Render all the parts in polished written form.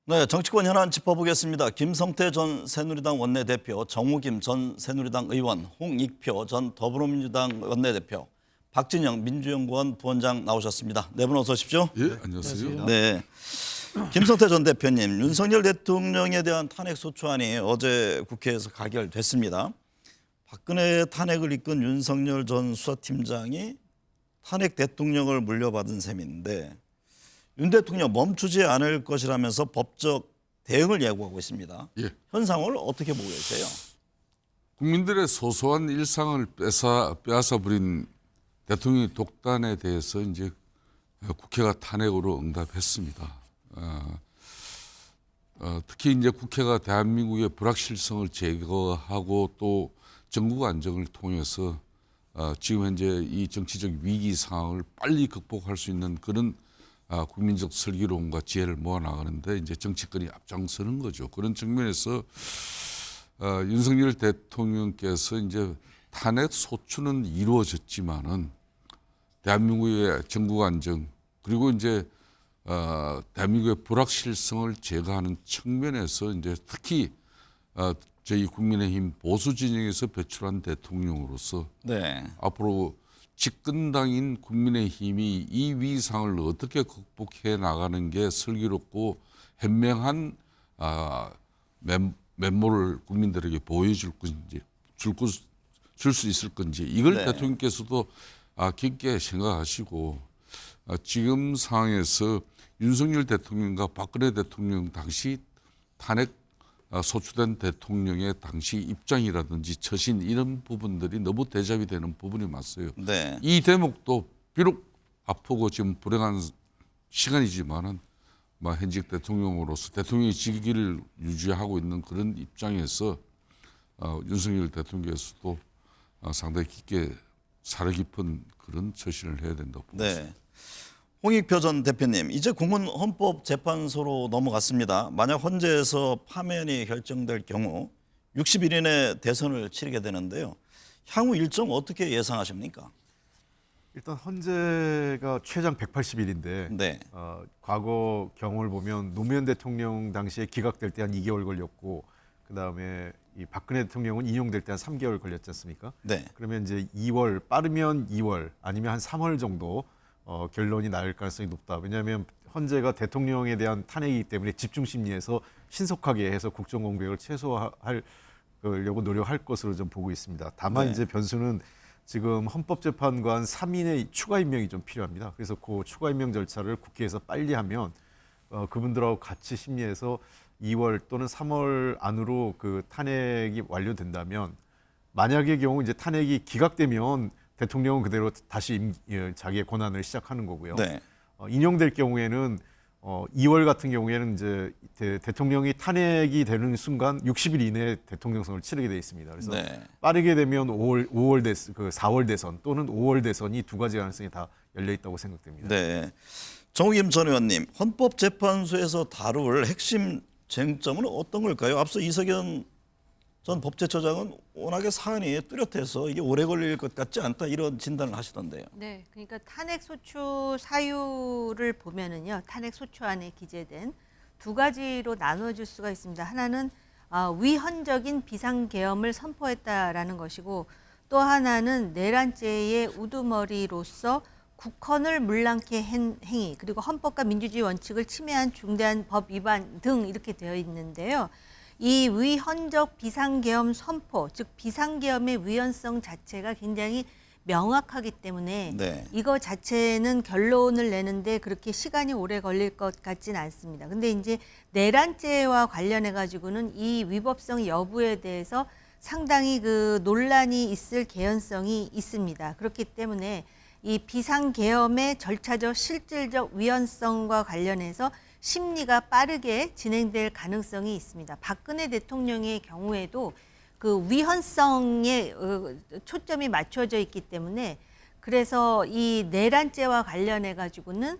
네, 정치권 현안 짚어보겠습니다. 김성태 전 새누리당 원내대표, 정우김 전 새누리당 의원, 홍익표 전 더불어민주당 원내대표, 박진영 민주연구원 부원장 나오셨습니다. 네 분 어서 오십시오. 예, 안녕하세요. 네, 김성태 전 대표님, 윤석열 대통령에 대한 탄핵 소추안이 어제 국회에서 가결됐습니다. 박근혜 탄핵을 이끈 윤석열 전 수사팀장이 탄핵 대통령을 물려받은 셈인데 윤 대통령 멈추지 않을 것이라면서 법적 대응을 예고하고 있습니다. 예. 현상을 어떻게 보고 계세요? 국민들의 소소한 일상을 빼앗아 버린 대통령의 독단에 대해서 이제 국회가 탄핵으로 응답했습니다. 특히 이제 국회가 대한민국의 불확실성을 제거하고 또 정국 안정을 통해서 지금 현재 이 정치적 위기 상황을 빨리 극복할 수 있는 그런 국민적 슬기로움과 지혜를 모아나가는데 이제 정치권이 앞장서는 거죠. 그런 측면에서 윤석열 대통령께서 이제 탄핵 소추는 이루어졌지만은 대한민국의 정국 안정 그리고 이제 대한민국의 불확실성을 제거하는 측면에서 이제 특히 저희 국민의힘 보수 진영에서 배출한 대통령으로서 네. 앞으로 집권당인 국민의힘이 이 위상을 어떻게 극복해 나가는 게 슬기롭고 현명한 면모를 국민들에게 보여줄 건지 줄 수 있을 건지 이걸 네. 대통령께서도 깊게 생각하시고 지금 상황에서 윤석열 대통령과 박근혜 대통령 당시 탄핵 소추된 대통령의 당시 입장이라든지 처신 이런 부분들이 너무 대접이 되는 부분이 맞어요. 네. 이 대목도 비록 아프고 지금 불행한 시간이지만은 현직 대통령으로서 대통령의 직위를 유지하고 있는 그런 입장에서 윤석열 대통령께서도 상당히 깊게 사려 깊은 그런 처신을 해야 된다고 봅니다. 네. 홍익표 전 대표님, 이제 공은 헌법재판소로 넘어갔습니다. 만약 헌재에서 파면이 결정될 경우 60일 이내 대선을 치르게 되는데요. 향후 일정 어떻게 예상하십니까? 일단 헌재가 최장 180일인데 네. 과거 경험을 보면 노무현 대통령 당시에 기각될 때 한 2개월 걸렸고 그다음에 이 박근혜 대통령은 인용될 때 한 3개월 걸렸지 않습니까? 네. 그러면 이제 2월 빠르면 2월 아니면 한 3월 정도 결론이 날 가능성이 높다. 왜냐하면 헌재가 대통령에 대한 탄핵이기 때문에 집중 심리에서 신속하게 해서 국정공백을 최소화하려고 노력할 것으로 좀 보고 있습니다. 다만 네. 이제 변수는 지금 헌법재판관 3인의 추가 임명이 좀 필요합니다. 그래서 그 추가 임명 절차를 국회에서 빨리 하면 그분들하고 같이 심리해서 2월 또는 3월 안으로 그 탄핵이 완료된다면 만약의 경우 이제 탄핵이 기각되면 대통령은 그대로 다시 자기의 권한을 시작하는 거고요. 네. 인용될 경우에는 2월 같은 경우에는 이제 대통령이 탄핵이 되는 순간 60일 이내에 대통령 선거를 치르게 돼 있습니다. 그래서 네. 빠르게 되면 4월 대선 또는 5월 대선이 두 가지 가능성이 다 열려 있다고 생각됩니다. 네. 정우김 전 의원님, 헌법재판소에서 다룰 핵심 쟁점은 어떤 걸까요? 앞서 이석연 전 법제처장은 워낙에 사안이 뚜렷해서 이게 오래 걸릴 것 같지 않다 이런 진단을 하시던데요. 네, 그러니까 탄핵 소추 사유를 보면은요, 탄핵 소추안에 기재된 두 가지로 나눠질 수가 있습니다. 하나는 위헌적인 비상계엄을 선포했다라는 것이고, 또 하나는 내란죄의 우두머리로서 국헌을 문랑케 한 행위, 그리고 헌법과 민주주의 원칙을 침해한 중대한 법 위반 등 이렇게 되어 있는데요. 이 위헌적 비상계엄 선포, 즉 비상계엄의 위헌성 자체가 굉장히 명확하기 때문에 네. 이거 자체는 결론을 내는데 그렇게 시간이 오래 걸릴 것 같지는 않습니다. 근데 이제 내란죄와 관련해 가지고는 이 위법성 여부에 대해서 상당히 그 논란이 있을 개연성이 있습니다. 그렇기 때문에 이 비상계엄의 절차적 실질적 위헌성과 관련해서 심리가 빠르게 진행될 가능성이 있습니다. 박근혜 대통령의 경우에도 그 위헌성에 초점이 맞춰져 있기 때문에 그래서 이 내란죄와 관련해 가지고는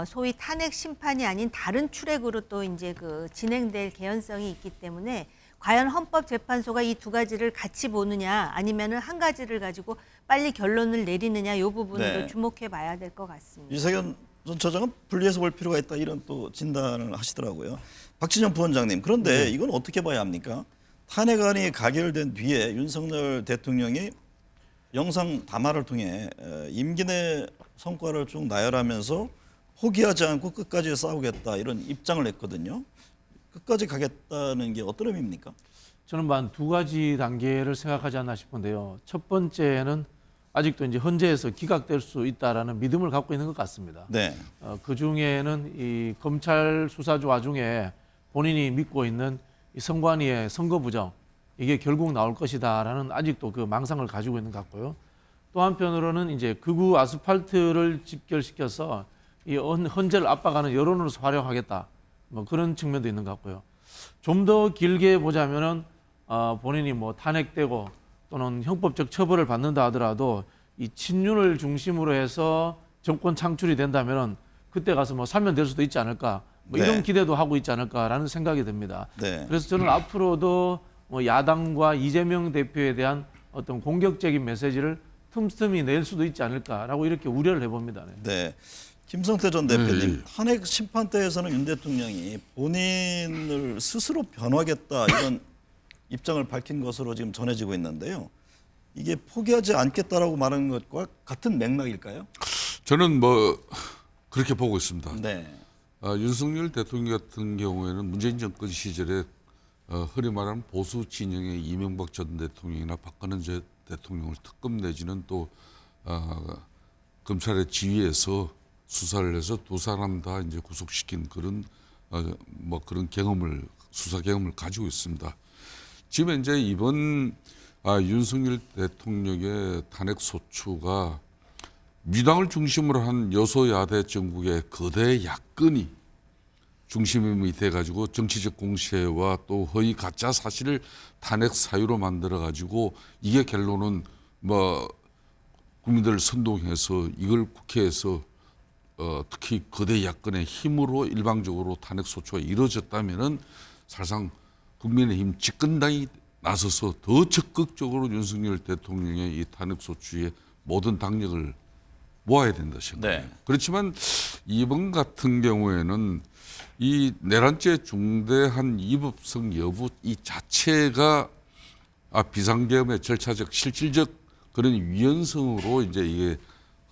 소위 탄핵 심판이 아닌 다른 출액으로 또 이제 그 진행될 개연성이 있기 때문에 과연 헌법재판소가 이 두 가지를 같이 보느냐 아니면은 한 가지를 가지고 빨리 결론을 내리느냐 이 부분도 네. 주목해 봐야 될 것 같습니다. 이세균 전 처장은 분리해서 볼 필요가 있다 이런 또 진단을 하시더라고요. 박진영 부원장님 그런데 이건 어떻게 봐야 합니까? 탄핵안이 가결된 뒤에 윤석열 대통령이 영상 담화를 통해 임기 내 성과를 쭉 나열하면서 포기하지 않고 끝까지 싸우겠다 이런 입장을 냈거든요. 끝까지 가겠다는 게 어떤 의미입니까? 저는 한 두 가지 단계를 생각하지 않나 싶은데요. 첫 번째는 아직도 이제 헌재에서 기각될 수 있다라는 믿음을 갖고 있는 것 같습니다. 네. 그 중에는 이 검찰 수사 와중에 본인이 믿고 있는 이 선관위의 선거 부정 이게 결국 나올 것이다라는 아직도 그 망상을 가지고 있는 것 같고요. 또 한편으로는 이제 극우 아스팔트를 집결시켜서 이 헌재를 압박하는 여론으로서 활용하겠다. 뭐 그런 측면도 있는 것 같고요. 좀 더 길게 보자면은 본인이 뭐 탄핵되고 또는 형법적 처벌을 받는다 하더라도 이 친윤을 중심으로 해서 정권 창출이 된다면은 그때 가서 뭐 사면될 수도 있지 않을까. 뭐 네. 이런 기대도 하고 있지 않을까라는 생각이 듭니다. 네. 그래서 저는 앞으로도 뭐 야당과 이재명 대표에 대한 어떤 공격적인 메시지를 틈틈이 낼 수도 있지 않을까라고 이렇게 우려를 해봅니다. 네. 네. 김성태 전 대표님, 탄핵 심판대에서는 윤 대통령이 본인을 스스로 변호하겠다 이런 입장을 밝힌 것으로 지금 전해지고 있는데요. 이게 포기하지 않겠다라고 말하는 것과 같은 맥락일까요? 저는 뭐 그렇게 보고 있습니다. 네. 윤석열 대통령 같은 경우에는 문재인 정권 시절에 흔히 말하는 보수 진영의 이명박 전 대통령이나 박근혜 전 대통령을 특검 내지는 또 검찰의 지휘에서 수사를 해서 두 사람 다 이제 구속시킨 그런 뭐 그런 경험을 수사 경험을 가지고 있습니다. 지금 이제 이번 윤석열 대통령의 탄핵 소추가 민주당을 중심으로 한 여소야대 정국의 거대 야권이 중심이 돼가지고 정치적 공세와 또 허위 가짜 사실을 탄핵 사유로 만들어가지고 이게 결론은 뭐 국민들을 선동해서 이걸 국회에서 특히 거대 야권의 힘으로 일방적으로 탄핵 소추가 이루어졌다면은 사실상 국민의힘 집권당이 나서서 더 적극적으로 윤석열 대통령의 이 탄핵 소추의 모든 당력을 모아야 된다 생각해요. 네. 그렇지만 이번 같은 경우에는 이 내란죄 중대한 위법성 여부 이 자체가 비상계엄의 절차적 실질적 그런 위헌성으로 이제 이게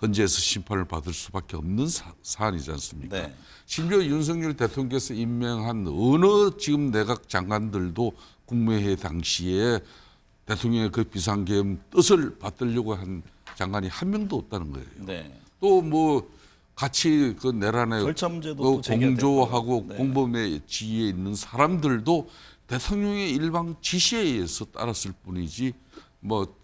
헌재에서 심판을 받을 수밖에 없는 사안이지 않습니까? 네. 심지어 윤석열 대통령께서 임명한 어느 지금 내각 장관들도 국무회의 당시에 대통령의 그 비상계엄 뜻을 받들려고 한 장관이 한 명도 없다는 거예요. 네. 또 뭐 같이 그 내란에 절차 문제도 또 제기가 공조하고 됐고요. 네. 공범의 지위에 있는 사람들도 대통령의 일방 지시에 의해서 따랐을 뿐이지 뭐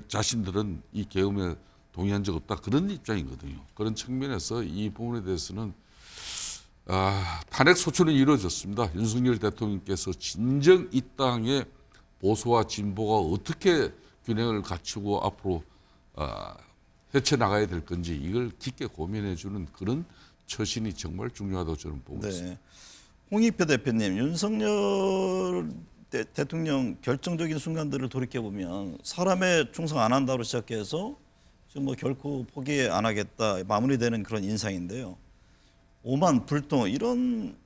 자신들은 이 계엄에 동의한 적 없다 그런 입장이거든요. 그런 측면에서 이 부분에 대해서는 탄핵 소추는 이루어졌습니다. 윤석열 대통령께서 진정 이 땅의 보수와 진보가 어떻게 균형을 갖추고 앞으로 헤쳐나가야 될 건지 이걸 깊게 고민해주는 그런 처신이 정말 중요하다고 저는 보고 있습니다. 네. 홍익표 대표님, 윤석열 대통령 결정적인 순간들을 돌이켜 보면 사람의 충성 안 한다로 시작해서 지금 뭐 결코 포기 안 하겠다 마무리되는 그런 인상인데요. 오만 불통 이런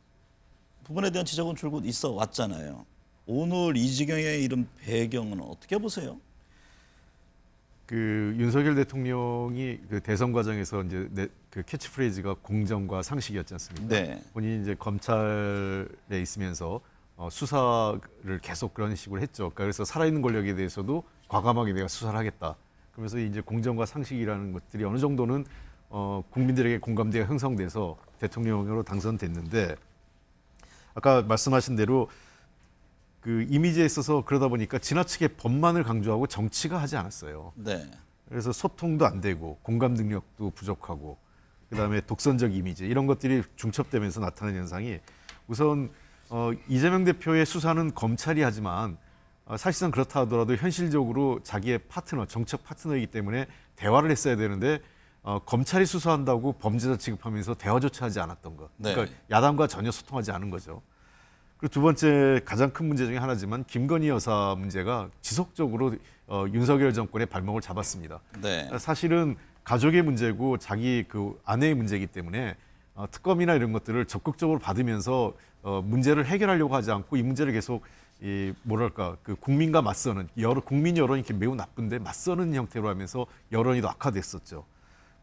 부분에 대한 지적은 줄곧 있어 왔잖아요. 오늘 이 지경의 이런 배경은 어떻게 보세요? 그 윤석열 대통령이 그 대선 과정에서 이제 그 캐치프레이즈가 공정과 상식이었지 않습니까? 네. 본인이 이제 검찰에 있으면서 수사를 계속 그런 식으로 했죠. 그래서 살아있는 권력에 대해서도 과감하게 내가 수사를 하겠다. 그러면서 이제 공정과 상식이라는 것들이 어느 정도는 국민들에게 공감대가 형성돼서 대통령으로 당선됐는데 아까 말씀하신 대로 그 이미지에 있어서 그러다 보니까 지나치게 법만을 강조하고 정치가 하지 않았어요. 네. 그래서 소통도 안 되고 공감 능력도 부족하고 그다음에 독선적 이미지 이런 것들이 중첩되면서 나타나는 현상이 우선 이재명 대표의 수사는 검찰이 하지만 사실상 그렇다 하더라도 현실적으로 자기의 파트너, 정책 파트너이기 때문에 대화를 했어야 되는데 검찰이 수사한다고 범죄자 취급하면서 대화조차 하지 않았던 것. 네. 그러니까 야당과 전혀 소통하지 않은 거죠. 그리고 두 번째 가장 큰 문제 중에 하나지만 김건희 여사 문제가 지속적으로 윤석열 정권의 발목을 잡았습니다. 네. 사실은 가족의 문제고 자기 그 아내의 문제이기 때문에 특검이나 이런 것들을 적극적으로 받으면서 문제를 해결하려고 하지 않고 이 문제를 계속 이 뭐랄까 그 국민과 맞서는 국민 여론이 이렇게 매우 나쁜데 맞서는 형태로 하면서 여론이 더 악화됐었죠.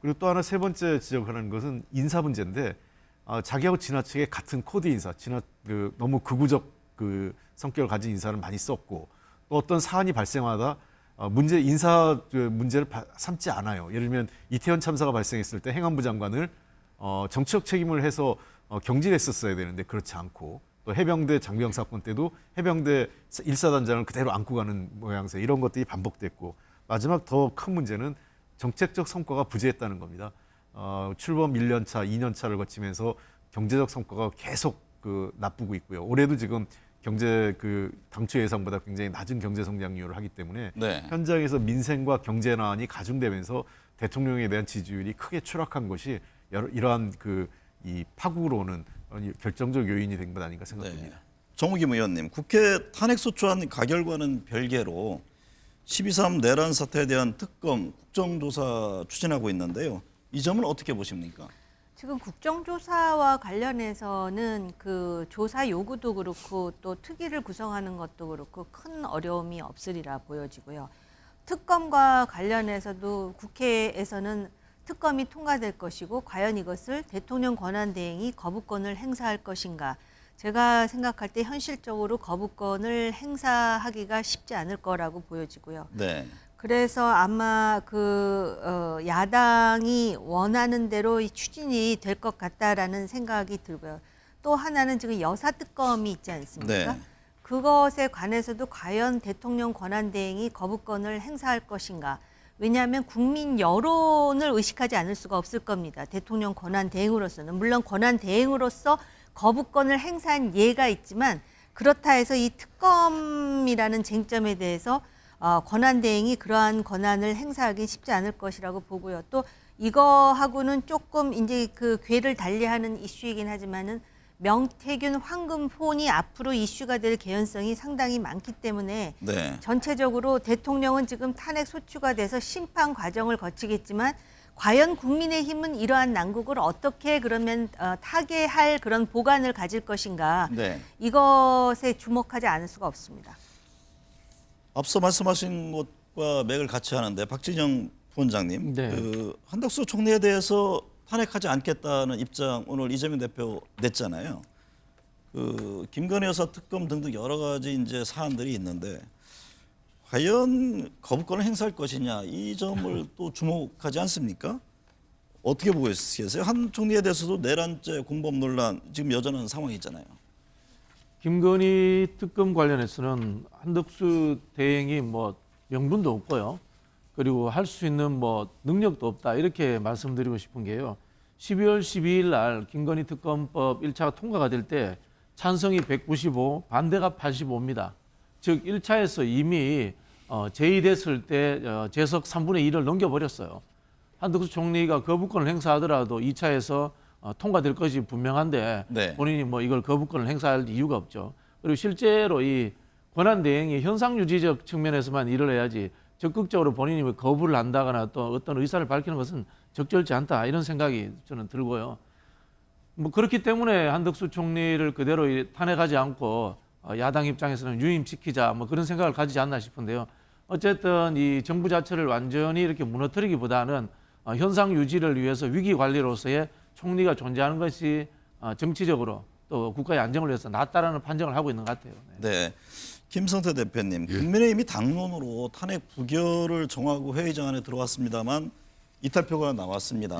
그리고 또 하나 세 번째 지적하는 것은 인사 문제인데 자기하고 지나치게 같은 코드 인사, 너무 극우적 그 성격을 가진 인사를 많이 썼고 또 어떤 사안이 발생하다 문제를 삼지 않아요. 예를 들면 이태원 참사가 발생했을 때 행안부 장관을 정치적 책임을 해서 경질했었어야 되는데 그렇지 않고 또 해병대 장병 사건 때도 해병대 1사단장을 그대로 안고 가는 모양새 이런 것들이 반복됐고 마지막 더 큰 문제는 정책적 성과가 부재했다는 겁니다. 출범 1년 차, 2년 차를 거치면서 경제적 성과가 계속 나쁘고 있고요. 올해도 지금 경제 당초 예상보다 굉장히 낮은 경제 성장률을 하기 때문에 네. 현장에서 민생과 경제 난이 가중되면서 대통령에 대한 지지율이 크게 추락한 것이 이러한 이 파국으로는 결정적 요인이 된 것 아닌가 생각됩니다. 네. 정우김 의원님, 국회 탄핵소추안 가결과는 별개로 12.3 내란 사태에 대한 특검 국정조사 추진하고 있는데요. 이 점은 어떻게 보십니까? 지금 국정조사와 관련해서는 그 조사 요구도 그렇고 또 특위를 구성하는 것도 그렇고 큰 어려움이 없으리라 보여지고요. 특검과 관련해서도 국회에서는 특검이 통과될 것이고 과연 이것을 대통령 권한대행이 거부권을 행사할 것인가. 제가 생각할 때 현실적으로 거부권을 행사하기가 쉽지 않을 거라고 보여지고요. 네. 그래서 아마 야당이 원하는 대로 추진이 될 것 같다라는 생각이 들고요. 또 하나는 지금 여사 특검이 있지 않습니까? 네. 그것에 관해서도 과연 대통령 권한대행이 거부권을 행사할 것인가? 왜냐하면 국민 여론을 의식하지 않을 수가 없을 겁니다. 대통령 권한대행으로서는. 물론 권한대행으로서 거부권을 행사한 예가 있지만 그렇다 해서 이 특검이라는 쟁점에 대해서 권한대행이 그러한 권한을 행사하기 쉽지 않을 것이라고 보고요. 또 이거하고는 조금 이제 그 궤를 달리하는 이슈이긴 하지만은 명태균 황금폰이 앞으로 이슈가 될 개연성이 상당히 많기 때문에 네. 전체적으로 대통령은 지금 탄핵 소추가 돼서 심판 과정을 거치겠지만 과연 국민의힘은 이러한 난국을 어떻게 그러면 타개할 그런 보관을 가질 것인가 네. 이것에 주목하지 않을 수가 없습니다. 앞서 말씀하신 것과 맥을 같이 하는데 박진영 부원장님, 네. 한덕수 총리에 대해서 탄핵하지 않겠다는 입장 오늘 이재명 대표 냈잖아요. 김건희 여사 특검 등등 여러 가지 이제 사안들이 있는데 과연 거부권을 행사할 것이냐 이 점을 또 주목하지 않습니까? 어떻게 보고 계세요? 한 총리에 대해서도 내란죄 공범 논란 지금 여전한 상황이 있잖아요. 김건희 특검 관련해서는 한덕수 대행이 뭐 명분도 없고요. 그리고 할 수 있는 뭐 능력도 없다 이렇게 말씀드리고 싶은 게요. 12월 12일 날 김건희 특검법 1차가 통과가 될 때 찬성이 195, 반대가 85입니다. 즉 1차에서 이미 제의됐을 때 재석 3분의 1을 넘겨버렸어요. 한덕수 총리가 거부권을 행사하더라도 2차에서 통과될 것이 분명한데 네. 본인이 뭐 이걸 거부권을 행사할 이유가 없죠. 그리고 실제로 이 권한대행이 현상유지적 측면에서만 일을 해야지 적극적으로 본인이 거부를 한다거나 또 어떤 의사를 밝히는 것은 적절치 않다 이런 생각이 저는 들고요. 뭐 그렇기 때문에 한덕수 총리를 그대로 탄핵하지 않고 야당 입장에서는 유임시키자 뭐 그런 생각을 가지지 않나 싶은데요. 어쨌든 이 정부 자체를 완전히 이렇게 무너뜨리기보다는 현상 유지를 위해서 위기 관리로서의 총리가 존재하는 것이 정치적으로 또 국가의 안정을 위해서 낫다라는 판정을 하고 있는 것 같아요. 네. 김성태 대표님, 국민의힘이 당론으로 탄핵 부결을 정하고 회의장 안에 들어왔습니다만 이탈표가 나왔습니다.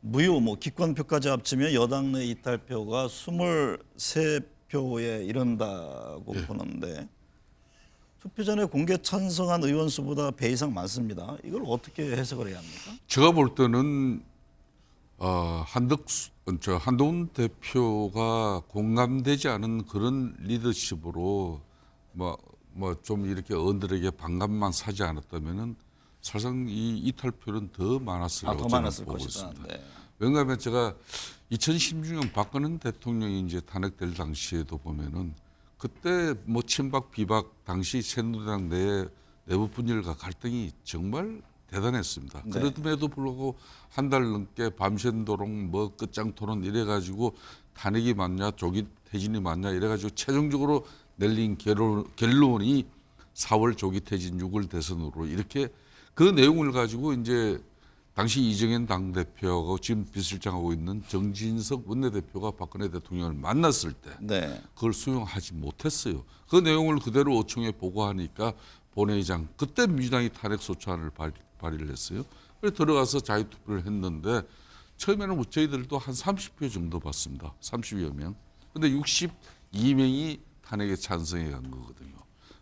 무효, 기권표까지 합치면 여당 내 이탈표가 23표에 이른다고 보는데 투표 전에 공개 찬성한 의원 수보다 배 이상 많습니다. 이걸 어떻게 해석을 해야 합니까? 제가 볼 때는 한동훈 대표가 공감되지 않은 그런 리더십으로 좀 이렇게 의원들에게 반감만 사지 않았다면은 사실상 이 이탈표는 더 많았을 더 거라고 많았을 보고 것이다. 있습니다. 네. 왜냐하면 제가 2016년 박근혜 대통령이 이제 탄핵될 당시에도 보면은 그때 뭐 친박 비박 당시 새누리당 내부 분열과 갈등이 정말 대단했습니다. 네. 그럼에도 불구하고 한 달 넘게 밤새도록 뭐 끝장 토론 이래가지고 탄핵이 맞냐 조기 퇴진이 맞냐 이래가지고 최종적으로 내린 결론이 4월 조기 퇴진 6월 대선으로 이렇게 그 내용을 가지고 이제 당시 이정현 당대표하고 지금 비서실장하고 있는 정진석 원내대표가 박근혜 대통령을 만났을 때 네. 그걸 수용하지 못했어요. 그 내용을 그대로 어청에 보고하니까 본회의장 그때 민주당이 탄핵 소추안을 발의를 했어요. 그래서 들어가서 자유투표를 했는데 처음에는 뭐 저희들도 한 30표 정도 받습니다. 30여 명. 근데 62명이 탄핵에 찬성해 간 거거든요.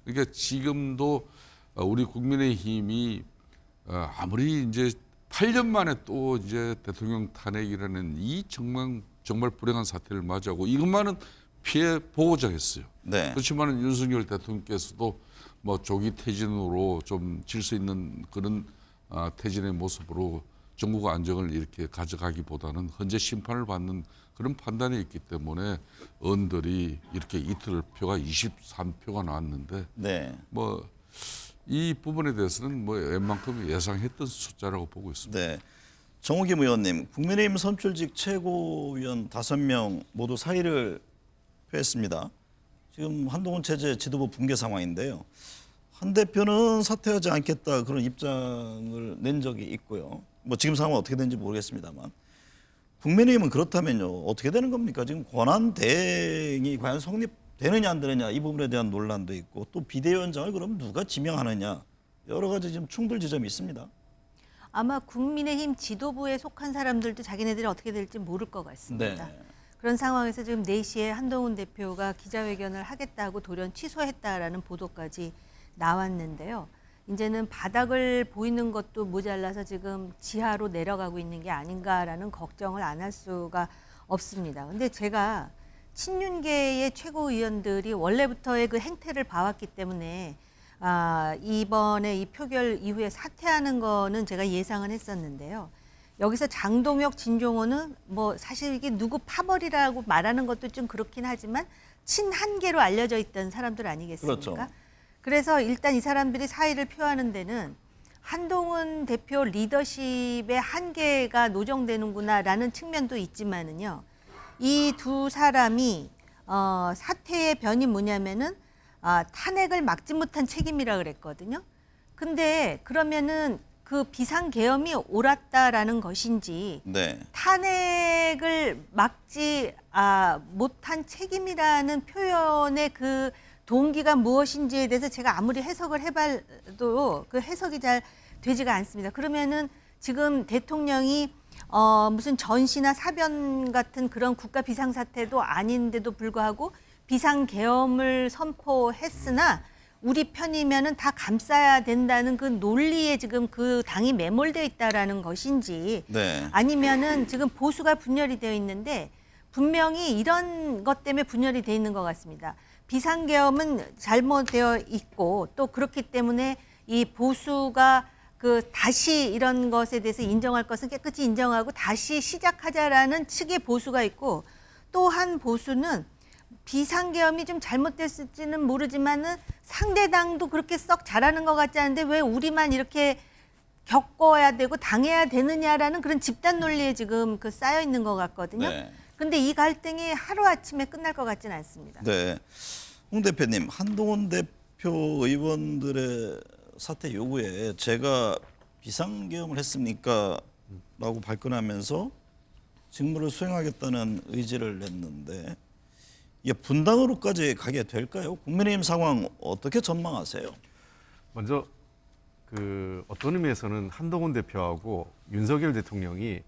그러니까 지금도 우리 국민의힘이 아무리 이제 8년 만에 또 이제 대통령 탄핵이라는 이 정말 불행한 사태를 맞이하고 이것만은 피해 보고자 했어요. 네. 그렇지만 윤석열 대통령께서도 뭐 조기 퇴진으로 좀 질 수 있는 그런 퇴진의 모습으로 전국 안정을 이렇게 가져가기보다는 현재 심판을 받는 그런 판단이 있기 때문에 의원들이 이렇게 이틀 표가 23표가 나왔는데 네. 뭐 이 부분에 대해서는 뭐 웬만큼 예상했던 숫자라고 보고 있습니다. 네. 정우김 의원님, 국민의힘 선출직 최고위원 5명 모두 사의를 표했습니다. 지금 한동훈 체제 지도부 붕괴 상황인데요. 한 대표는 사퇴하지 않겠다 그런 입장을 낸 적이 있고요. 뭐 지금 상황은 어떻게 되는지 모르겠습니다만 국민의힘은 그렇다면요 어떻게 되는 겁니까? 지금 권한 대행이 과연 성립되느냐 안 되느냐 이 부분에 대한 논란도 있고 또 비대위원장을 그럼 누가 지명하느냐 여러 가지 지금 충돌 지점이 있습니다. 아마 국민의힘 지도부에 속한 사람들도 자기네들이 어떻게 될지 모를 것 같습니다. 네. 그런 상황에서 지금 4시에 한동훈 대표가 기자회견을 하겠다고 돌연 취소했다라는 보도까지 나왔는데요. 이제는 바닥을 보이는 것도 모자라서 지금 지하로 내려가고 있는 게 아닌가라는 걱정을 안 할 수가 없습니다. 근데 제가 친윤계의 최고위원들이 원래부터의 그 행태를 봐왔기 때문에 이번에 이 표결 이후에 사퇴하는 거는 제가 예상은 했었는데요. 여기서 장동혁, 진종호는 뭐 사실 이게 누구 파벌이라고 말하는 것도 좀 그렇긴 하지만 친한계로 알려져 있던 사람들 아니겠습니까? 그렇죠. 그래서 일단 이 사람들이 사의를 표하는 데는 한동훈 대표 리더십의 한계가 노정되는구나라는 측면도 있지만은요. 이 두 사람이 사퇴의 변이 뭐냐면은 탄핵을 막지 못한 책임이라 그랬거든요. 근데 그러면은 그 비상계엄이 옳았다라는 것인지 네. 탄핵을 막지 못한 책임이라는 표현의 그 동기가 무엇인지에 대해서 제가 아무리 해석을 해봐도 그 해석이 잘 되지가 않습니다. 그러면은 지금 대통령이 무슨 전시나 사변 같은 그런 국가 비상사태도 아닌데도 불구하고 비상계엄을 선포했으나 우리 편이면은 다 감싸야 된다는 그 논리에 지금 그 당이 매몰되어 있다라는 것인지 네. 아니면은 지금 보수가 분열이 되어 있는데 분명히 이런 것 때문에 분열이 되어 있는 것 같습니다. 비상계엄은 잘못되어 있고 또 그렇기 때문에 이 보수가 그 다시 이런 것에 대해서 인정할 것은 깨끗이 인정하고 다시 시작하자라는 측의 보수가 있고 또 한 보수는 비상계엄이 좀 잘못됐을지는 모르지만은 상대당도 그렇게 썩 잘하는 것 같지 않은데 왜 우리만 이렇게 겪어야 되고 당해야 되느냐라는 그런 집단 논리에 지금 그 쌓여 있는 것 같거든요. 네. 근데 이 갈등이 하루아침에 끝날 것 같지는 않습니다. 네. 홍 대표님, 한동훈 대표 의원들의 사퇴 요구에 제가 비상계엄을 했습니까? 라고 발끈하면서 직무를 수행하겠다는 의지를 냈는데 이게 분당으로까지 가게 될까요? 국민의힘 상황 어떻게 전망하세요? 먼저 그 어떤 의미에서는 한동훈 대표하고 윤석열 대통령이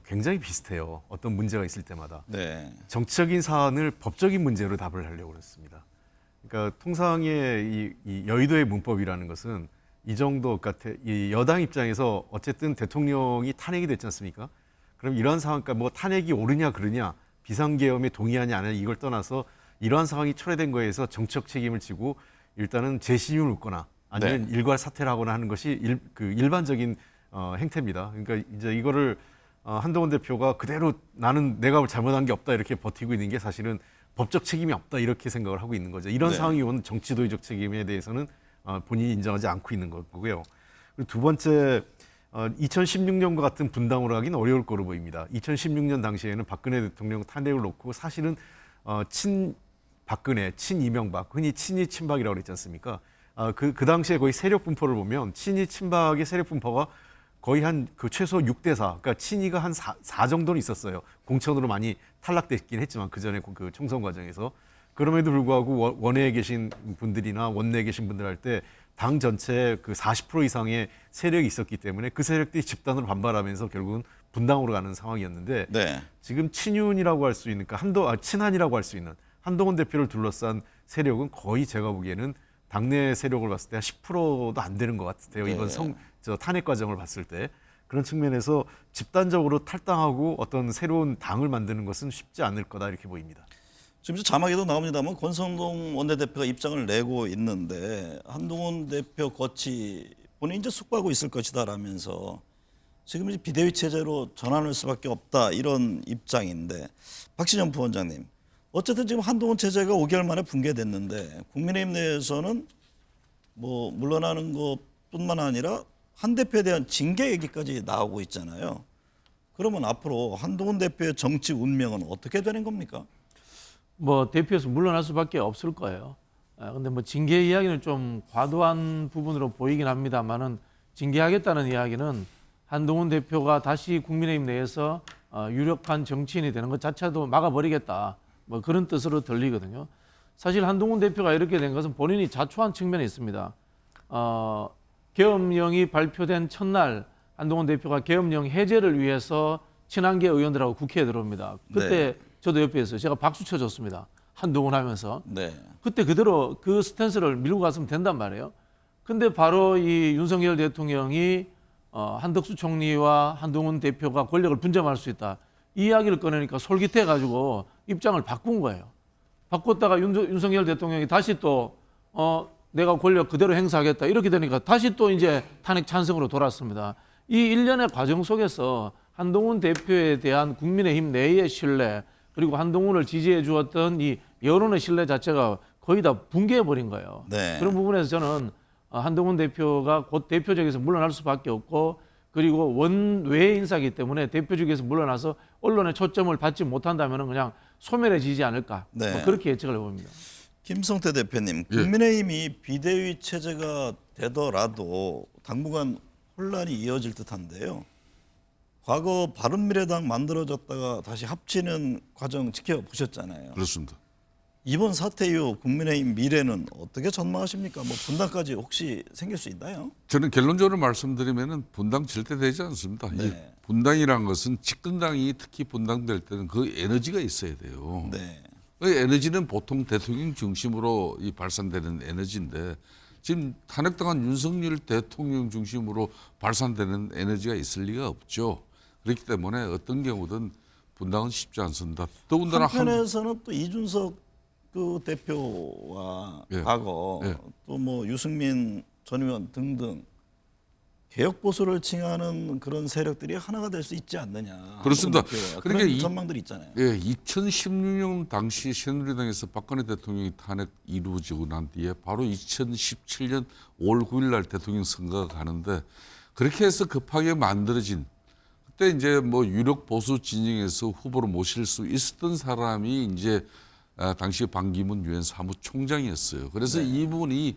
굉장히 비슷해요. 어떤 문제가 있을 때마다. 네. 정치적인 사안을 법적인 문제로 답을 하려고 그랬습니다. 그러니까 통상의 이 여의도의 문법이라는 것은 이 정도 같아. 이 여당 입장에서 어쨌든 대통령이 탄핵이 됐지 않습니까? 그럼 이러한 상황과 뭐 탄핵이 옳으냐 그르냐 비상계엄에 동의하냐 안 하냐 이걸 떠나서 이러한 상황이 초래된 거에 서 정치적 책임을 지고 일단은 재신임을 묻거나 아니면 일괄 사퇴를 하거나 하는 것이 일반적인 행태입니다. 그러니까 이제 이거를 한동훈 대표가 그대로 나는 내가 잘못한 게 없다 이렇게 버티고 있는 게 사실은 법적 책임이 없다 이렇게 생각을 하고 있는 거죠. 이런 네. 상황이 오는 정치 도의적 책임에 대해서는 본인이 인정하지 않고 있는 거고요. 그리고 두 번째 2016년과 같은 분당으로 하기는 어려울 거로 보입니다. 2016년 당시에는 박근혜 대통령 탄핵을 놓고 사실은 친 박근혜, 친 이명박, 흔히 친이 친박이라고 그랬지 않습니까? 그 당시에 거의 세력 분포를 보면 친이 친박의 세력 분포가 거의 한 그 최소 6대 4, 그러니까 친이가 한 4 정도는 있었어요. 공천으로 많이 탈락됐긴 했지만 그 전에 그 총선 과정에서 그럼에도 불구하고 원외에 계신 분들이나 원내에 계신 분들 할 때 당 전체에 그 40% 이상의 세력이 있었기 때문에 그 세력들이 집단으로 반발하면서 결국은 분당으로 가는 상황이었는데 네. 지금 친윤이라고 할 수 있는, 그러니까 친한이라고 할 수 있는 한동훈 대표를 둘러싼 세력은 거의 제가 보기에는 당내 세력을 봤을 때 한 10%도 안 되는 것 같아요. 네. 이번 탄핵 과정을 봤을 때 그런 측면에서 집단적으로 탈당하고 어떤 새로운 당을 만드는 것은 쉽지 않을 거다 이렇게 보입니다. 지금 자막에도 나옵니다만 권성동 원내대표가 입장을 내고 있는데 한동훈 대표 거치 본인이 이제 숙고하고 있을 것이다라면서 지금 이제 비대위 체제로 전환할 수밖에 없다 이런 입장인데 박신영 부원장님 어쨌든 지금 한동훈 체제가 5개월 만에 붕괴됐는데 국민의힘 내에서는 뭐 물러나는 것뿐만 아니라 한 대표에 대한 징계 얘기까지 나오고 있잖아요. 그러면 앞으로 한동훈 대표의 정치 운명은 어떻게 되는 겁니까? 뭐 대표에서 물러날 수밖에 없을 거예요. 근데 뭐 징계 이야기는 좀 과도한 부분으로 보이긴 합니다만은 징계하겠다는 이야기는 한동훈 대표가 다시 국민의힘 내에서 유력한 정치인이 되는 것 자체도 막아버리겠다. 뭐 그런 뜻으로 들리거든요. 사실 한동훈 대표가 이렇게 된 것은 본인이 자초한 측면이 있습니다. 계엄령이 발표된 첫날 한동훈 대표가 계엄령 해제를 위해서 친한계 의원들하고 국회에 들어옵니다. 그때 저도 옆에 있어요. 제가 박수 쳐줬습니다. 한동훈 하면서. 네. 그때 그대로 그 스탠스를 밀고 갔으면 된단 말이에요. 근데 바로 이 윤석열 대통령이 한덕수 총리와 한동훈 대표가 권력을 분점할 수 있다. 이 이야기를 꺼내니까 솔깃해가지고 입장을 바꾼 거예요. 바꿨다가 윤석열 대통령이 다시 또 내가 권력 그대로 행사하겠다 이렇게 되니까 다시 또 이제 탄핵 찬성으로 돌아왔습니다. 이 일련의 과정 속에서 한동훈 대표에 대한 국민의힘 내의 신뢰 그리고 한동훈을 지지해 주었던 이 여론의 신뢰 자체가 거의 다 붕괴해 버린 거예요. 네. 그런 부분에서 저는 한동훈 대표가 곧 대표직에서 물러날 수밖에 없고 그리고 원외 인사이기 때문에 대표직에서 물러나서 언론의 초점을 받지 못한다면 그냥 소멸해지지 않을까 네. 뭐 그렇게 예측을 해봅니다. 김성태 대표님, 국민의힘이 비대위 체제가 되더라도 당분간 혼란이 이어질 듯한데요. 과거 바른미래당 만들어졌다가 다시 합치는 과정 지켜보셨잖아요. 그렇습니다. 이번 사태 이후 국민의힘 미래는 어떻게 전망하십니까? 뭐 분당까지 혹시 생길 수 있나요? 저는 결론적으로 말씀드리면은 분당 절대 되지 않습니다. 네. 이 분당이란 것은 집권당이 특히 분당될 때는 그 에너지가 있어야 돼요. 네. 그 에너지는 보통 대통령 중심으로 이 발산되는 에너지인데 지금 탄핵당한 윤석열 대통령 중심으로 발산되는 에너지가 있을 리가 없죠. 그렇기 때문에 어떤 경우든 분당은 쉽지 않습니다. 더군다나 한편에서는 또 이준석 그 대표와 예. 과거 예. 또 뭐 유승민 전 의원 등등 개혁 보수를 칭하는 그런 세력들이 하나가 될 수 있지 않느냐. 그렇습니다. 그런 그러니까 전망들이 있잖아요. 예, 2016년 당시 새누리당에서 박근혜 대통령이 탄핵 이루어지고 난 뒤에 바로 2017년 5월 9일 날 대통령 선거가 가는데 그렇게 해서 급하게 만들어진 그때 이제 뭐 유력 보수 진영에서 후보로 모실 수 있었던 사람이 이제 당시 반기문 유엔 사무총장이었어요. 그래서 이분이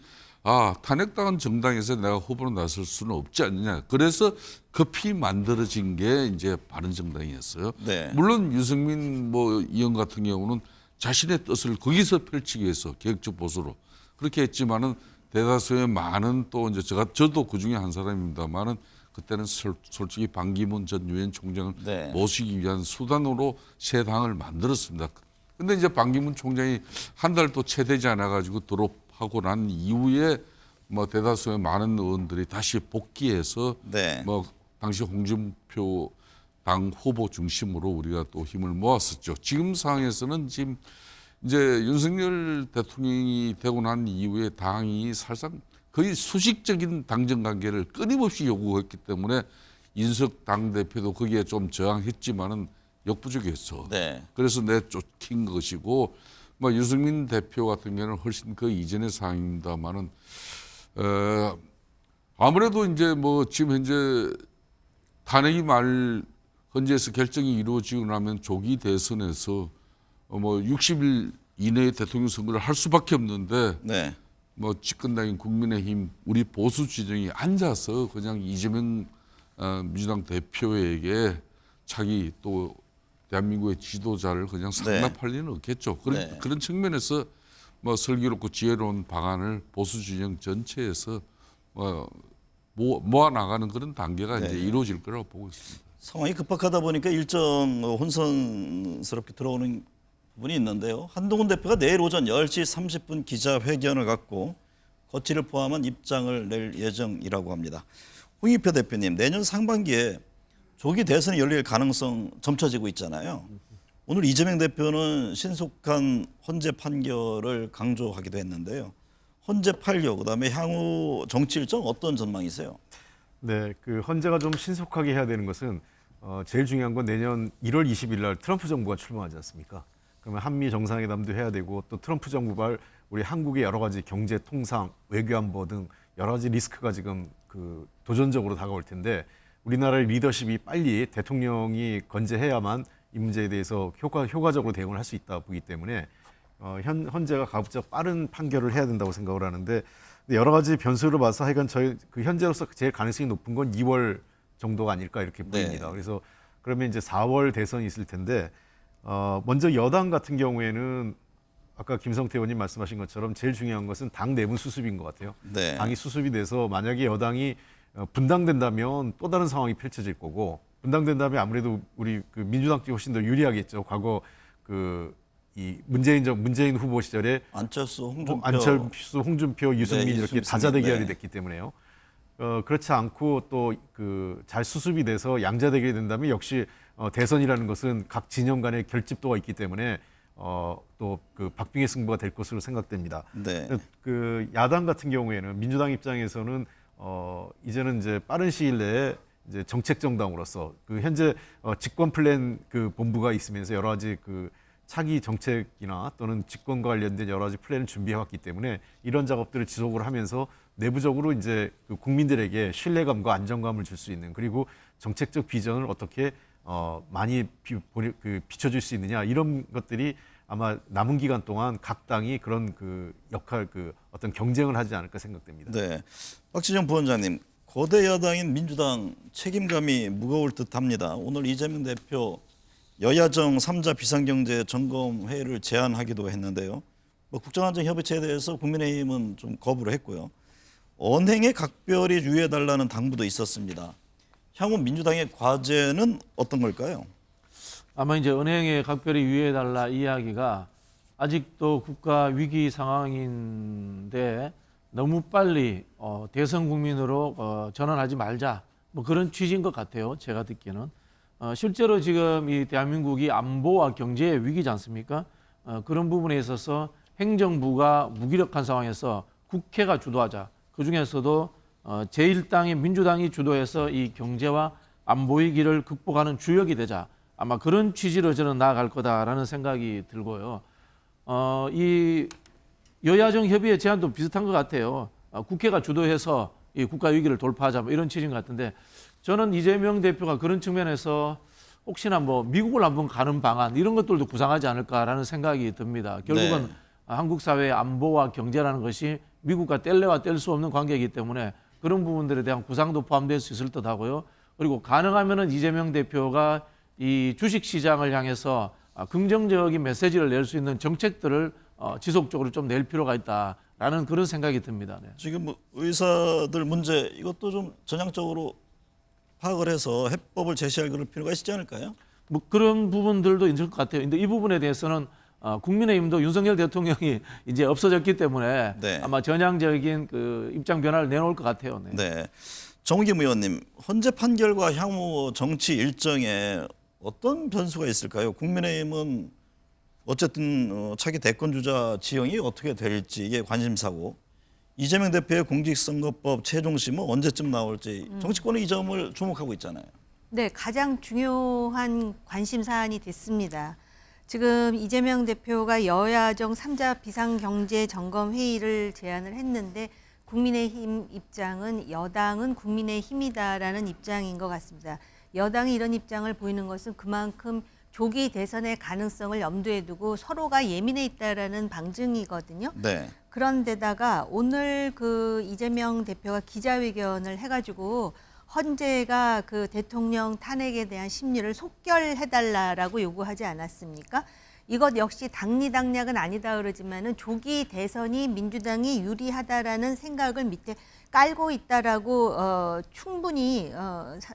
탄핵당한 정당에서 내가 후보로 나설 수는 없지 않느냐. 그래서 급히 만들어진 게 이제 바른정당이었어요. 네. 물론 유승민 뭐 의원 같은 경우는 자신의 뜻을 거기서 펼치기 위해서 개혁적 보수로 그렇게 했지만은 대다수의 많은 또 이제 저도 그 중에 한 사람입니다만은 그때는 솔직히 반기문 전 유엔 총장을 네. 모시기 위한 수단으로 새 당을 만들었습니다. 근데 이제 반기문 총장이 한 달도 채 되지 않아 가지고 드롭하고 난 이후에 뭐 대다수의 많은 의원들이 다시 복귀해서 네. 뭐 당시 홍준표 당 후보 중심으로 우리가 또 힘을 모았었죠. 지금 상황에서는 지금 이제 윤석열 대통령이 되고 난 이후에 당이 사실상 거의 수직적인 당정 관계를 끊임없이 요구했기 때문에 인석 당 대표도 거기에 좀 저항했지만은 역부족이었어. 네. 그래서 내쫓긴 것이고, 뭐 유승민 대표 같은 경우는 훨씬 그 이전의 상황입니다만은 아무래도 이제 뭐 지금 현재 탄핵이 헌재에서 결정이 이루어지고 나면 조기 대선에서 뭐 60일 이내에 대통령 선거를 할 수밖에 없는데 네. 뭐 집권당인 국민의힘 우리 보수 지정이 앉아서 그냥 이재명 민주당 대표에게 자기 또 대한민국의 지도자를 그냥 상납할 리는 없겠죠. 네. 그런 측면에서 뭐 슬기롭고 지혜로운 방안을 보수 진영 전체에서 모아 나가는 그런 단계가 이제 이루어질 거라고 보고 있습니다. 상황이 급박하다 보니까 일정 혼선스럽게 들어오는 부분이 있는데요. 한동훈 대표가 내일 오전 10시 30분 기자회견을 갖고 거취를 포함한 입장을 낼 예정이라고 합니다. 홍익표 대표님, 내년 상반기에 조기 대선이 열릴 가능성 점쳐지고 있잖아요. 오늘 이재명 대표는 신속한 헌재 판결을 강조하기도 했는데요. 헌재 판결, 그다음에 향후 정치 일정 어떤 전망이세요? 네, 그 헌재가 좀 신속하게 해야 되는 것은 제일 중요한 건 내년 1월 20일 날 트럼프 정부가 출범하지 않습니까? 그러면 한미 정상회담도 해야 되고 또 트럼프 정부발 우리 한국의 여러 가지 경제, 통상, 외교안보 등 여러 가지 리스크가 지금 그 도전적으로 다가올 텐데 우리나라의 리더십이 빨리 대통령이 건재해야만 이 문제에 대해서 효과적으로 대응을 할 수 있다 보기 때문에 헌재가 가급적 빠른 판결을 해야 된다고 생각을 하는데 여러 가지 변수를 봐서 하여간 저희 그 현재로서 제일 가능성이 높은 건 2월 정도가 아닐까 이렇게 보입니다. 네. 그래서 그러면 이제 4월 대선이 있을 텐데 먼저 여당 같은 경우에는 아까 김성태 의원님 말씀하신 것처럼 제일 중요한 것은 당 내분 수습인 것 같아요. 네. 당이 수습이 돼서 만약에 여당이 분당된다면 또 다른 상황이 펼쳐질 거고 분당된다면 아무래도 우리 그 민주당 쪽이 훨씬 더 유리하겠죠. 과거 이 문재인 후보 시절에 안철수, 홍준표, 안철수, 홍준표, 유승민 네, 이렇게 유승민, 다자 대결이 네. 됐기 때문에요. 그렇지 않고 또 그 잘 수습이 돼서 양자 대결이 된다면 역시 대선이라는 것은 각 진영 간의 결집도가 있기 때문에 또 그 박빙의 승부가 될 것으로 생각됩니다. 네. 그 야당 같은 경우에는 민주당 입장에서는 이제는 이제 빠른 시일 내에 이제 정책 정당으로서 그 현재 집권 플랜 그 본부가 있으면서 여러 가지 그 차기 정책이나 또는 집권과 관련된 여러 가지 플랜을 준비해왔기 때문에 이런 작업들을 지속을 하면서 내부적으로 이제 그 국민들에게 신뢰감과 안정감을 줄 수 있는 그리고 정책적 비전을 어떻게 많이 비춰줄 수 있느냐 이런 것들이 아마 남은 기간 동안 각 당이 그런 그 역할 그 어떤 경쟁을 하지 않을까 생각됩니다. 네. 박지정 부원장님, 거대 여당인 민주당 책임감이 무거울 듯합니다. 오늘 이재명 대표 여야정 3자 비상경제 점검 회의를 제안하기도 했는데요. 뭐 국정안전협의체에 대해서 국민의힘은 좀 거부를 했고요. 언행에 각별히 유의해달라는 당부도 있었습니다. 향후 민주당의 과제는 어떤 걸까요? 아마 이제 은행에 각별히 유의해달라 이야기가 아직도 국가 위기 상황인데 너무 빨리 대선 국민으로 전환하지 말자 뭐 그런 취지인 것 같아요. 제가 듣기에는 실제로 지금 이 대한민국이 안보와 경제의 위기지 않습니까? 그런 부분에 있어서 행정부가 무기력한 상황에서 국회가 주도하자. 그 중에서도 제1당의 민주당이 주도해서 이 경제와 안보 위기를 극복하는 주역이 되자. 아마 그런 취지로 저는 나아갈 거다라는 생각이 들고요. 이 여야정 협의회 제안도 비슷한 것 같아요. 국회가 주도해서 이 국가 위기를 돌파하자 뭐 이런 취지인 것 같은데 저는 이재명 대표가 그런 측면에서 혹시나 뭐 미국을 한번 가는 방안 이런 것들도 구상하지 않을까라는 생각이 듭니다. 결국은 네. 한국 사회의 안보와 경제라는 것이 미국과 뗄래야 뗄 수 없는 관계이기 때문에 그런 부분들에 대한 구상도 포함될 수 있을 듯하고요. 그리고 가능하면은 이재명 대표가 이 주식 시장을 향해서 긍정적인 메시지를 낼 수 있는 정책들을 지속적으로 좀 낼 필요가 있다라는 그런 생각이 듭니다. 네. 지금 뭐 의사들 문제 이것도 좀 전향적으로 파악을 해서 해법을 제시할 그럴 필요가 있지 않을까요? 뭐 그런 부분들도 있을 것 같아요. 근데 이 부분에 대해서는 국민의힘도 윤석열 대통령이 이제 없어졌기 때문에 네. 아마 전향적인 그 입장 변화를 내놓을 것 같아요. 네. 네. 정우김 의원님, 헌재 판결과 향후 정치 일정에 어떤 변수가 있을까요? 국민의힘은 어쨌든 차기 대권 주자 지형이 어떻게 될지 이게 관심사고 이재명 대표의 공직선거법 최종심은 언제쯤 나올지 정치권은 이 점을 주목하고 있잖아요. 네, 가장 중요한 관심 사안이 됐습니다. 지금 이재명 대표가 여야정 3자 비상경제점검회의를 제안을 했는데 국민의힘 입장은 여당은 국민의힘이다라는 입장인 것 같습니다. 여당이 이런 입장을 보이는 것은 그만큼 조기 대선의 가능성을 염두에 두고 서로가 예민해 있다라는 방증이거든요. 네. 그런데다가 오늘 그 이재명 대표가 기자회견을 해가지고 헌재가 그 대통령 탄핵에 대한 심리를 속결해달라라고 요구하지 않았습니까? 이것 역시 당리당략은 아니다 그러지만은 조기 대선이 민주당이 유리하다라는 생각을 밑에 깔고 있다라고 충분히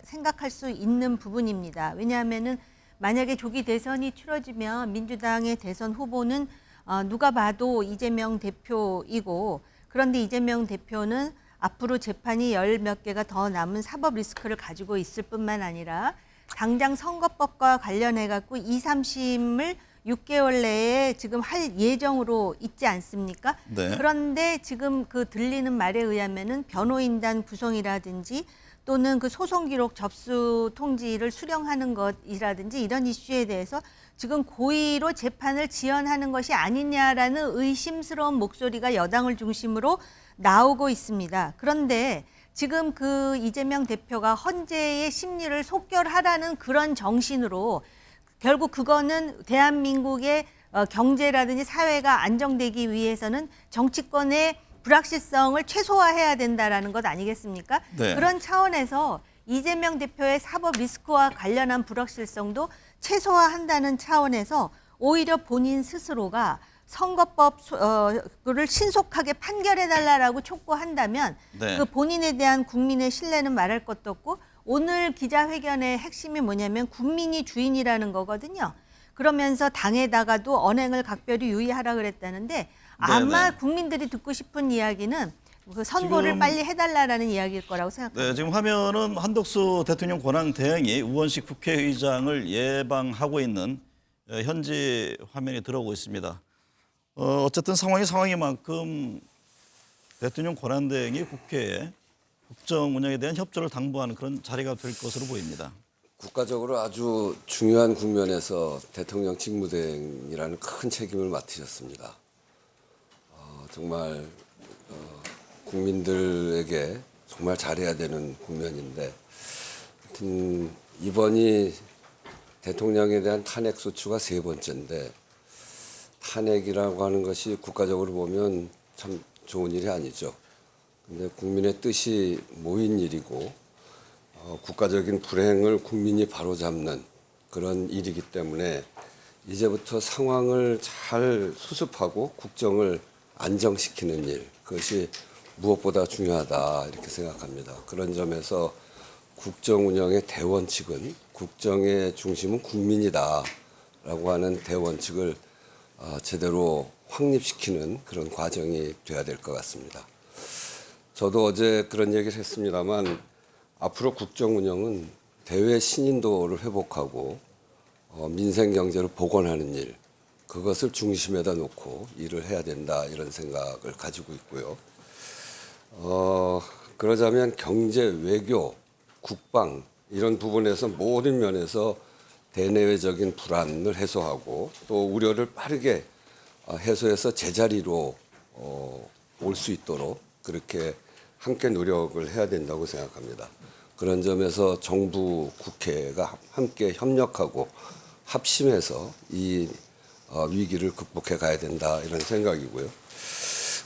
생각할 수 있는 부분입니다. 왜냐하면은 만약에 조기 대선이 치러지면 민주당의 대선 후보는 누가 봐도 이재명 대표이고, 그런데 이재명 대표는 앞으로 재판이 열 몇 개가 더 남은 사법 리스크를 가지고 있을 뿐만 아니라 당장 선거법과 관련해 갖고 2, 3심을 6개월 내에 지금 할 예정으로 있지 않습니까? 네. 그런데 지금 그 들리는 말에 의하면은 변호인단 구성이라든지 또는 그 소송 기록 접수 통지를 수령하는 것이라든지 이런 이슈에 대해서 지금 고의로 재판을 지연하는 것이 아니냐라는 의심스러운 목소리가 여당을 중심으로 나오고 있습니다. 그런데 지금 그 이재명 대표가 헌재의 심리를 속결하라는 그런 정신으로 결국 그거는 대한민국의 경제라든지 사회가 안정되기 위해서는 정치권의 불확실성을 최소화해야 된다라는 것 아니겠습니까? 네. 그런 차원에서 이재명 대표의 사법 리스크와 관련한 불확실성도 최소화한다는 차원에서 오히려 본인 스스로가 선거법을 신속하게 판결해달라고 촉구한다면 네. 그 본인에 대한 국민의 신뢰는 말할 것도 없고, 오늘 기자회견의 핵심이 뭐냐면 국민이 주인이라는 거거든요. 그러면서 당에다가도 언행을 각별히 유의하라 그랬다는데 아마 네네. 국민들이 듣고 싶은 이야기는 그 선고를 지금- 빨리 해달라는 이야기일 거라고 생각합니다. 네, 지금 화면은 한덕수 대통령 권한 대행이 우원식 국회의장을 예방하고 있는 현지 화면이 들어오고 있습니다. 어쨌든 상황이만큼 대통령 권한 대행이 국회에 국정 운영에 대한 협조를 당부하는 그런 자리가 될 것으로 보입니다. 국가적으로 아주 중요한 국면에서 대통령 직무대행이라는 큰 책임을 맡으셨습니다. 정말 국민들에게 정말 잘해야 되는 국면인데, 하여튼 이번이 대통령에 대한 탄핵 소추가 3번째인데, 탄핵이라고 하는 것이 국가적으로 보면 참 좋은 일이 아니죠. 근데 국민의 뜻이 모인 일이고 국가적인 불행을 국민이 바로잡는 그런 일이기 때문에 이제부터 상황을 잘 수습하고 국정을 안정시키는 일, 그것이 무엇보다 중요하다 이렇게 생각합니다. 그런 점에서 국정 운영의 대원칙은 국정의 중심은 국민이다라고 하는 대원칙을 제대로 확립시키는 그런 과정이 돼야 될 것 같습니다. 저도 어제 그런 얘기를 했습니다만 앞으로 국정 운영은 대외 신인도를 회복하고 민생 경제를 복원하는 일, 그것을 중심에다 놓고 일을 해야 된다 이런 생각을 가지고 있고요. 그러자면 경제, 외교, 국방 이런 부분에서 모든 면에서 대내외적인 불안을 해소하고 또 우려를 빠르게 해소해서 제자리로 올 수 있도록 그렇게 함께 노력을 해야 된다고 생각합니다. 그런 점에서 정부, 국회가 함께 협력하고 합심해서 이 위기를 극복해 가야 된다 이런 생각이고요.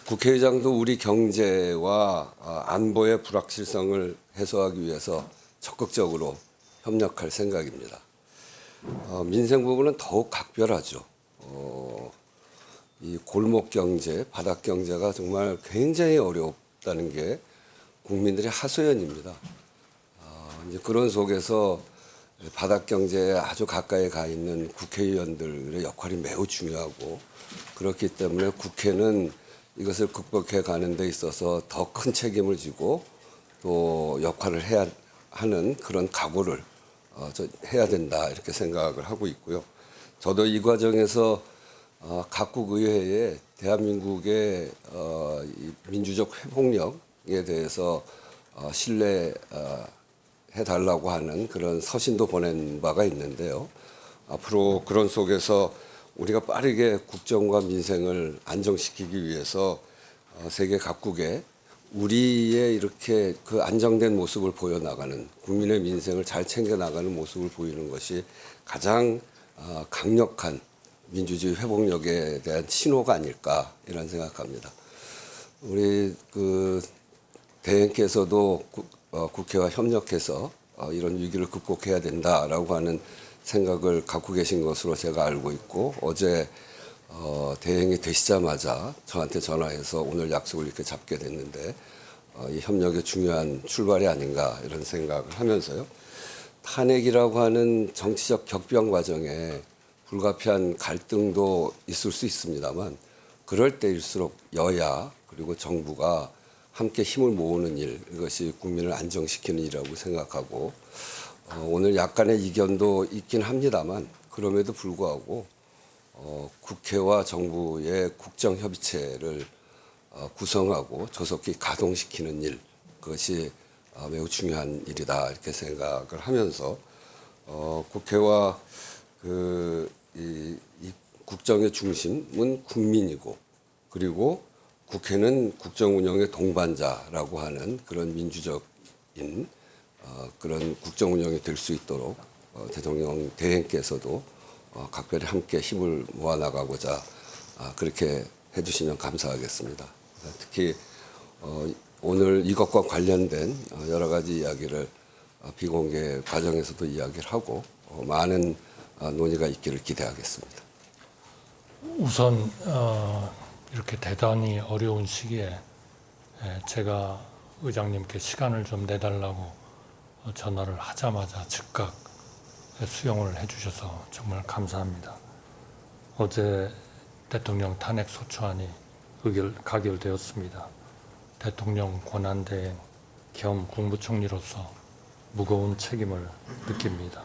국회의장도 우리 경제와 안보의 불확실성을 해소하기 위해서 적극적으로 협력할 생각입니다. 민생 부분은 더욱 각별하죠. 이 골목 경제, 바닥 경제가 정말 굉장히 어렵다는 게 국민들의 하소연입니다. 이제 그런 속에서 바닥 경제에 아주 가까이 가 있는 국회의원들의 역할이 매우 중요하고, 그렇기 때문에 국회는 이것을 극복해 가는 데 있어서 더 큰 책임을 지고 또 역할을 해야 하는 그런 각오를 해야 된다 이렇게 생각을 하고 있고요. 저도 이 과정에서 각국 의회에 대한민국의 이 민주적 회복력에 대해서 신뢰해달라고 하는 그런 서신도 보낸 바가 있는데요. 앞으로 그런 속에서 우리가 빠르게 국정과 민생을 안정시키기 위해서 세계 각국에 우리의 이렇게 그 안정된 모습을 보여나가는, 국민의 민생을 잘 챙겨나가는 모습을 보이는 것이 가장 강력한 민주주의 회복력에 대한 신호가 아닐까 이런 생각합니다. 우리 그 대행께서도 국회와 협력해서 이런 위기를 극복해야 된다라고 하는 생각을 갖고 계신 것으로 제가 알고 있고, 어제 대행이 되시자마자 저한테 전화해서 오늘 약속을 이렇게 잡게 됐는데 이 협력의 중요한 출발이 아닌가 이런 생각을 하면서요. 탄핵이라고 하는 정치적 격변 과정에 불가피한 갈등도 있을 수 있습니다만, 그럴 때일수록 여야 그리고 정부가 함께 힘을 모으는 일, 이것이 국민을 안정시키는 일이라고 생각하고, 오늘 약간의 이견도 있긴 합니다만 그럼에도 불구하고 국회와 정부의 국정협의체를 구성하고 조속히 가동시키는 일, 그것이 매우 중요한 일이다 이렇게 생각을 하면서 국회와 이 국정의 중심은 국민이고, 그리고 국회는 국정 운영의 동반자라고 하는 그런 민주적인 그런 국정 운영이 될 수 있도록 대통령 대행께서도 각별히 함께 힘을 모아 나가고자 그렇게 해주시면 감사하겠습니다. 특히 오늘 이것과 관련된 여러 가지 이야기를 비공개 과정에서도 이야기를 하고 많은 논의가 있기를 기대하겠습니다. 우선 이렇게 대단히 어려운 시기에 제가 의장님께 시간을 좀 내달라고 전화를 하자마자 즉각 수용을 해주셔서 정말 감사합니다. 어제 대통령 탄핵 소추안이 가결되었습니다. 대통령 권한대행 겸 국무총리로서 무거운 책임을 느낍니다.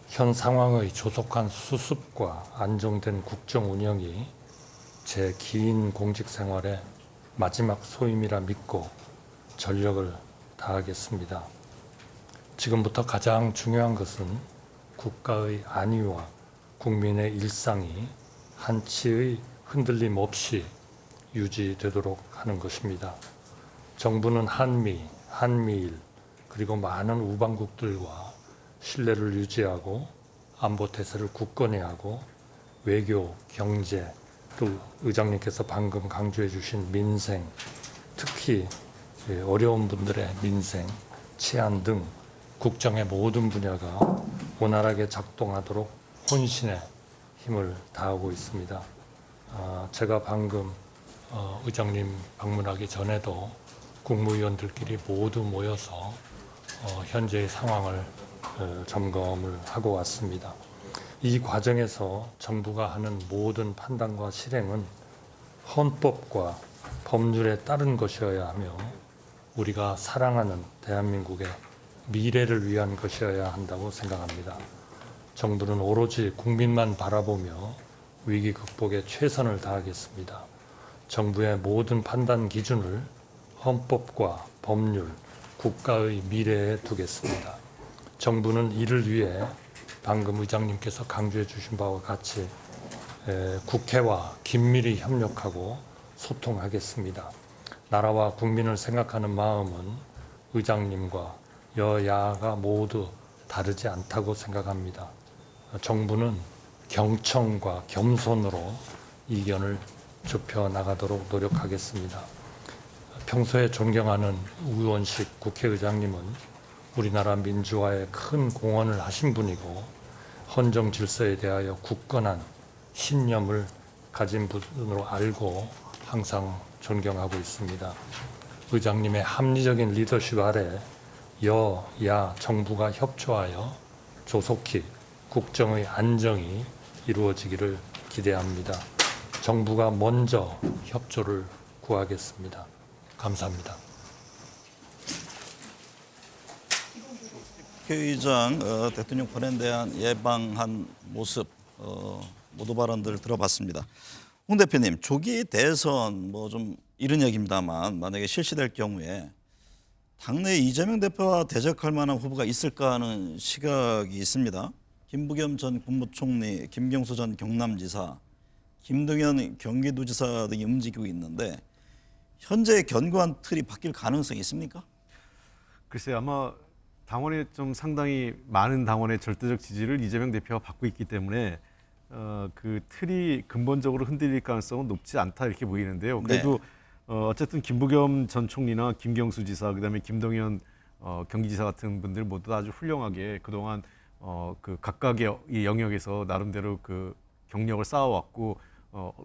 현 상황의 조속한 수습과 안정된 국정 운영이 제 긴 공직 생활의 마지막 소임이라 믿고 전력을 다하겠습니다. 지금부터 가장 중요한 것은 국가의 안위와 국민의 일상이 한치의 흔들림 없이 유지되도록 하는 것입니다. 정부는 한미일, 그리고 많은 우방국들과 신뢰를 유지하고 안보 태세를 굳건히 하고 외교, 경제, 또 의장님께서 방금 강조해 주신 민생, 특히 어려운 분들의 민생, 치안 등 국정의 모든 분야가 원활하게 작동하도록 혼신의 힘을 다하고 있습니다. 제가 방금 의장님 방문하기 전에도 국무위원들끼리 모두 모여서 현재의 상황을 점검을 하고 왔습니다. 이 과정에서 정부가 하는 모든 판단과 실행은 헌법과 법률에 따른 것이어야 하며 우리가 사랑하는 대한민국의 미래를 위한 것이어야 한다고 생각합니다. 정부는 오로지 국민만 바라보며 위기 극복에 최선을 다하겠습니다. 정부의 모든 판단 기준을 헌법과 법률, 국가의 미래에 두겠습니다. 정부는 이를 위해 방금 의장님께서 강조해 주신 바와 같이 국회와 긴밀히 협력하고 소통하겠습니다. 나라와 국민을 생각하는 마음은 의장님과 여야가 모두 다르지 않다고 생각합니다. 정부는 경청과 겸손으로 이견을 좁혀 나가도록 노력하겠습니다. 평소에 존경하는 우원식 국회의장님은 우리나라 민주화에 큰 공헌을 하신 분이고 헌정 질서에 대하여 굳건한 신념을 가진 분으로 알고 항상 존경하고 있습니다. 의장님의 합리적인 리더십 아래 여야 정부가 협조하여 조속히 국정의 안정이 이루어지기를 기대합니다. 정부가 먼저 협조를 구하겠습니다. 감사합니다. 국회의장 대통령 권한에 대한 예방한 모습 모두 발언들 들어봤습니다. 홍 대표님, 조기 대선 뭐 좀 이런 얘기입니다만 만약에 실시될 경우에 당내 이재명 대표와 대적할 만한 후보가 있을까 하는 시각이 있습니다. 김부겸 전 국무총리, 김경수 전 경남지사, 김동연 경기도지사 등이 움직이고 있는데 현재 견고한 틀이 바뀔 가능성이 있습니까? 글쎄 아마 당원의 좀 상당히 많은 당원의 절대적 지지를 이재명 대표가 받고 있기 때문에 그 틀이 근본적으로 흔들릴 가능성은 높지 않다 이렇게 보이는데요. 그래도 어쨌든 김부겸 전 총리나 김경수 지사, 그다음에 김동연 경기지사 같은 분들 모두 아주 훌륭하게 그동안 그 각각의 이 영역에서 나름대로 그 경력을 쌓아왔고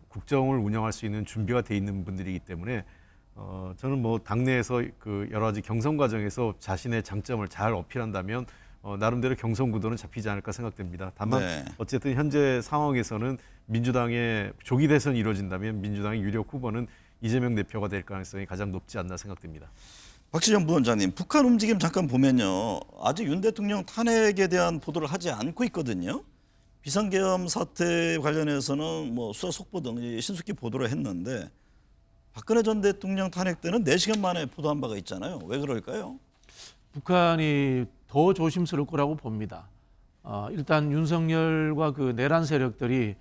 국정을 운영할 수 있는 준비가 돼 있는 분들이기 때문에 저는 뭐 당내에서 그 여러 가지 경선 과정에서 자신의 장점을 잘 어필한다면 나름대로 경선 구도는 잡히지 않을까 생각됩니다. 다만 네. 어쨌든 현재 상황에서는 민주당의 조기 대선이 이루어진다면 민주당의 유력 후보는 이재명 대표가 될 가능성이 가장 높지 않나 생각됩니다. 박시정 부원장님, 북한 움직임 잠깐 보면요. 아직 윤 대통령 탄핵에 대한 보도를 하지 않고 있거든요. 비상계엄 사태 관련해서는 뭐 수사 속보 등 신속히 보도를 했는데 박근혜 전 대통령 탄핵 때는 4시간 만에 보도한 바가 있잖아요. 왜 그럴까요? 북한이 더 조심스러울 거라고 봅니다. 일단 윤석열과 그 내란 세력들이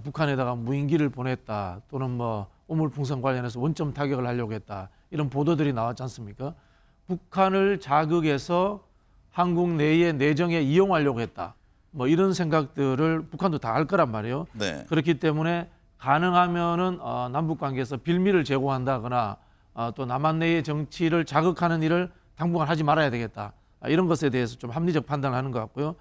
북한에다가 무인기를 보냈다 또는 뭐 오물풍선 관련해서 원점 타격을 하려고 했다 이런 보도들이 나왔지 않습니까? 북한을 자극해서 한국 내의 내정에 이용하려고 했다. 뭐 이런 생각들을 북한도 다 알 거란 말이에요. 네. 그렇기 때문에 가능하면은 남북 관계에서 빌미를 제공한다거나 또 남한 내의 정치를 자극하는 일을 당분간 하지 말아야 되겠다. 이런 것에 대해서 좀 합리적 판단을 하는 것 같고요.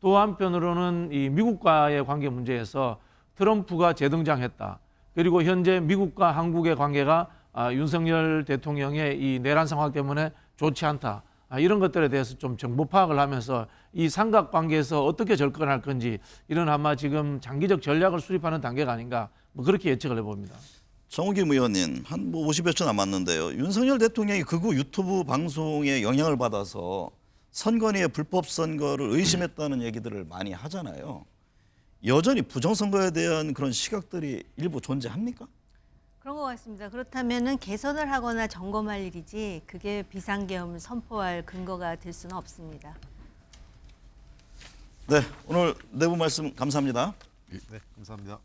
또 한편으로는 이 미국과의 관계 문제에서 트럼프가 재등장했다. 그리고 현재 미국과 한국의 관계가 윤석열 대통령의 이 내란 상황 때문에 좋지 않다. 이런 것들에 대해서 좀 정보 파악을 하면서 이 삼각관계에서 어떻게 접근할 건지 이런 아마 지금 장기적 전략을 수립하는 단계가 아닌가 뭐 그렇게 예측을 해봅니다. 정우김 의원님, 한 뭐 50여 초 남았는데요. 윤석열 대통령이 극우 유튜브 방송에 영향을 받아서 선관위의 불법 선거를 의심했다는 얘기들을 많이 하잖아요. 여전히 부정선거에 대한 그런 시각들이 일부 존재합니까? 그런 것 같습니다. 그렇다면은 개선을 하거나 점검할 일이지 그게 비상계엄을 선포할 근거가 될 수는 없습니다. 네, 오늘 내부 말씀 감사합니다. 네, 감사합니다.